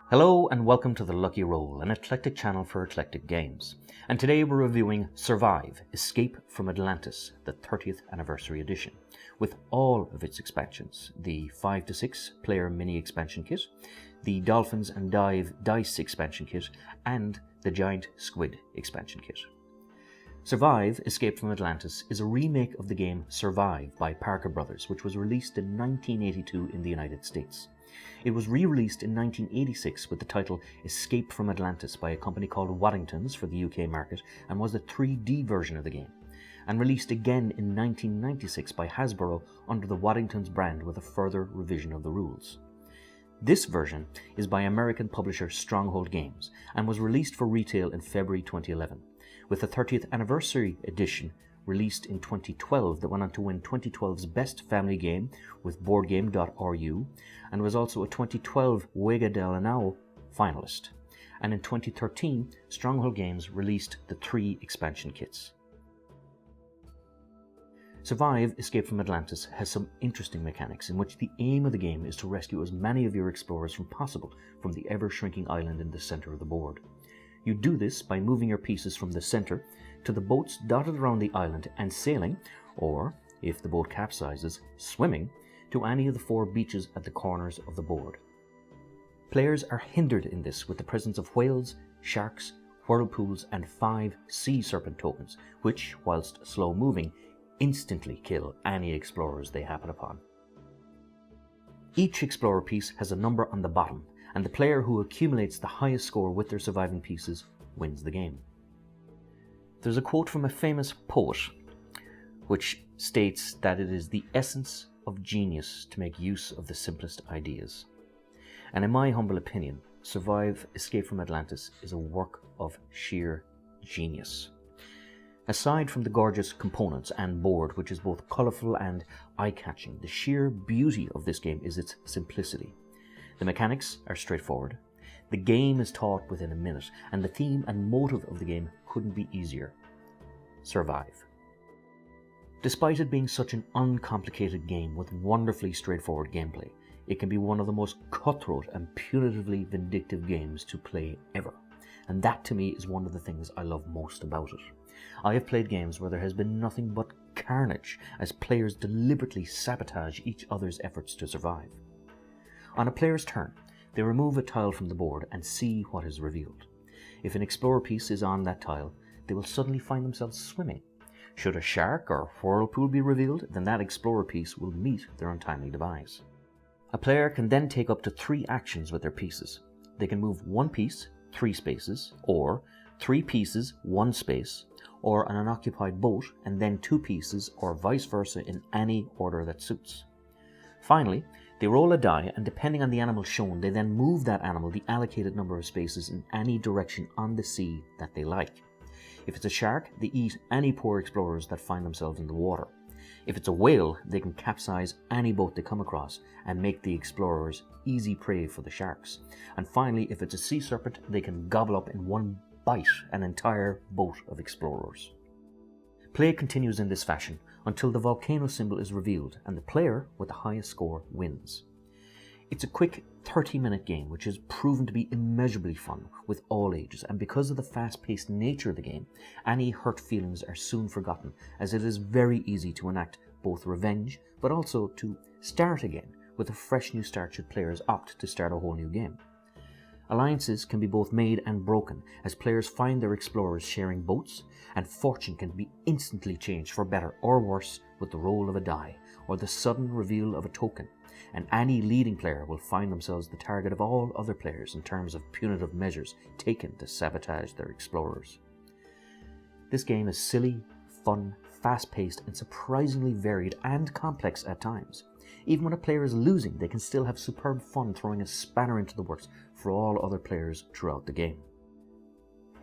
Hello and welcome to The Lucky Roll, an eclectic channel for eclectic games. And today we're reviewing Survive, Escape from Atlantis, the 30th Anniversary Edition, with all of its expansions, the 5 to 6 player mini expansion kit, the Dolphins and Dive Dice expansion kit, and the Giant Squid expansion kit. Survive, Escape from Atlantis is a remake of the game Survive by Parker Brothers, which was released in 1982 in the United States. It was re-released in 1986 with the title Escape from Atlantis by a company called Waddington's for the UK market, and was the 3D version of the game, and released again in 1996 by Hasbro under the Waddington's brand with a further revision of the rules. This version is by American publisher Stronghold Games and was released for retail in February 2011, with the 30th Anniversary Edition released in 2012 that went on to win 2012's Best Family Game with BoardGame.ru, and was also a 2012 Wega del Anao finalist. And in 2013, Stronghold Games released the 3 expansion kits. Survive, Escape from Atlantis has some interesting mechanics in which the aim of the game is to rescue as many of your explorers as possible from the ever-shrinking island in the center of the board. You do this by moving your pieces from the center to the boats dotted around the island and sailing, or, if the boat capsizes, swimming, to any of the 4 beaches at the corners of the board. Players are hindered in this with the presence of whales, sharks, whirlpools, and 5 sea serpent tokens, which, whilst slow moving, instantly kill any explorers they happen upon. Each explorer piece has a number on the bottom, and the player who accumulates the highest score with their surviving pieces wins the game. There's a quote from a famous poet which states that it is the essence of genius to make use of the simplest ideas. And in my humble opinion, Survive, Escape from Atlantis is a work of sheer genius. Aside from the gorgeous components and board, which is both colourful and eye-catching, the sheer beauty of this game is its simplicity. The mechanics are straightforward, the game is taught within a minute, and the theme and motive of the game couldn't be easier. Survive. Despite it being such an uncomplicated game with wonderfully straightforward gameplay, it can be one of the most cutthroat and punitively vindictive games to play ever. And that to me is one of the things I love most about it. I have played games where there has been nothing but carnage as players deliberately sabotage each other's efforts to survive. On a player's turn, they remove a tile from the board and see what is revealed. If an explorer piece is on that tile, they will suddenly find themselves swimming. Should a shark or whirlpool be revealed, then that explorer piece will meet their untimely demise. A player can then take up to 3 actions with their pieces. They can move 1 piece, 3 spaces, or 3 pieces, 1 space, or an unoccupied boat and then 2 pieces, or vice versa in any order that suits. Finally, they roll a die, and depending on the animal shown, they then move that animal the allocated number of spaces in any direction on the sea that they like. If it's a shark, they eat any poor explorers that find themselves in the water. If it's a whale, they can capsize any boat they come across and make the explorers easy prey for the sharks. And finally, if it's a sea serpent, they can gobble up in one bite an entire boat of explorers. Play continues in this fashion until the volcano symbol is revealed and the player with the highest score wins. It's a quick 30-minute game which has proven to be immeasurably fun with all ages, and because of the fast-paced nature of the game, any hurt feelings are soon forgotten, as it is very easy to enact both revenge but also to start again with a fresh new start should players opt to start a whole new game. Alliances can be both made and broken as players find their explorers sharing boats, and fortune can be instantly changed for better or worse with the roll of a die or the sudden reveal of a token, and any leading player will find themselves the target of all other players in terms of punitive measures taken to sabotage their explorers. This game is silly, fun, fast-paced, and surprisingly varied and complex at times. Even when a player is losing, they can still have superb fun throwing a spanner into the works for all other players throughout the game.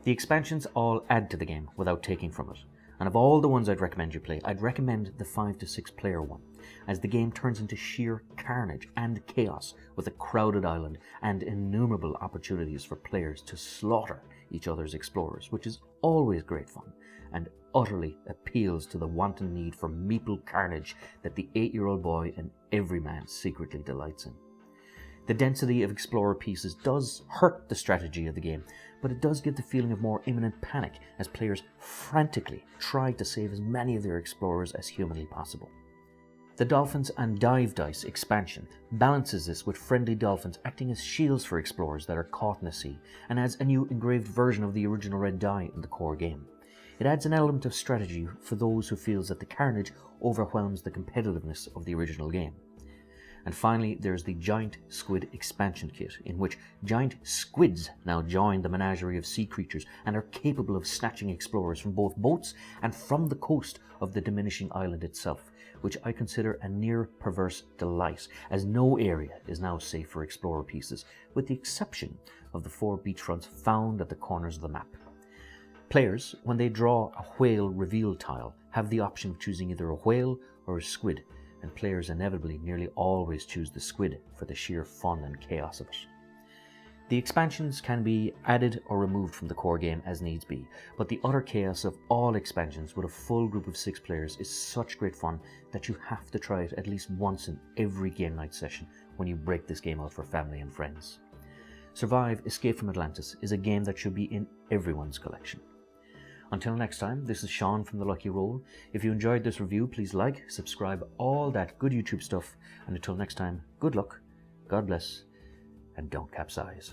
The expansions all add to the game without taking from it, and of all the ones I'd recommend you play, I'd recommend the 5 to 6 player one, as the game turns into sheer carnage and chaos with a crowded island and innumerable opportunities for players to slaughter each other's explorers, which is always great fun and utterly appeals to the wanton need for meeple carnage that the 8-year-old boy and every man secretly delights in. The density of explorer pieces does hurt the strategy of the game, but it does give the feeling of more imminent panic as players frantically try to save as many of their explorers as humanly possible. The Dolphins and Dive Dice expansion balances this with friendly dolphins acting as shields for explorers that are caught in the sea, and adds a new engraved version of the original red die in the core game. It adds an element of strategy for those who feels that the carnage overwhelms the competitiveness of the original game. And finally, there's the Giant Squid expansion kit, in which giant squids now join the menagerie of sea creatures and are capable of snatching explorers from both boats and from the coast of the diminishing island itself, which I consider a near perverse delight, as no area is now safe for explorer pieces, with the exception of the 4 beachfronts found at the corners of the map. Players, when they draw a whale reveal tile, have the option of choosing either a whale or a squid, and players inevitably nearly always choose the squid for the sheer fun and chaos of it. The expansions can be added or removed from the core game as needs be, but the utter chaos of all expansions with a full group of 6 players is such great fun that you have to try it at least once in every game night session when you break this game out for family and friends. Survive Escape from Atlantis is a game that should be in everyone's collection. Until next time, this is Sean from The Lucky Roll. If you enjoyed this review, please like, subscribe, all that good YouTube stuff. And until next time, good luck, God bless, and don't capsize.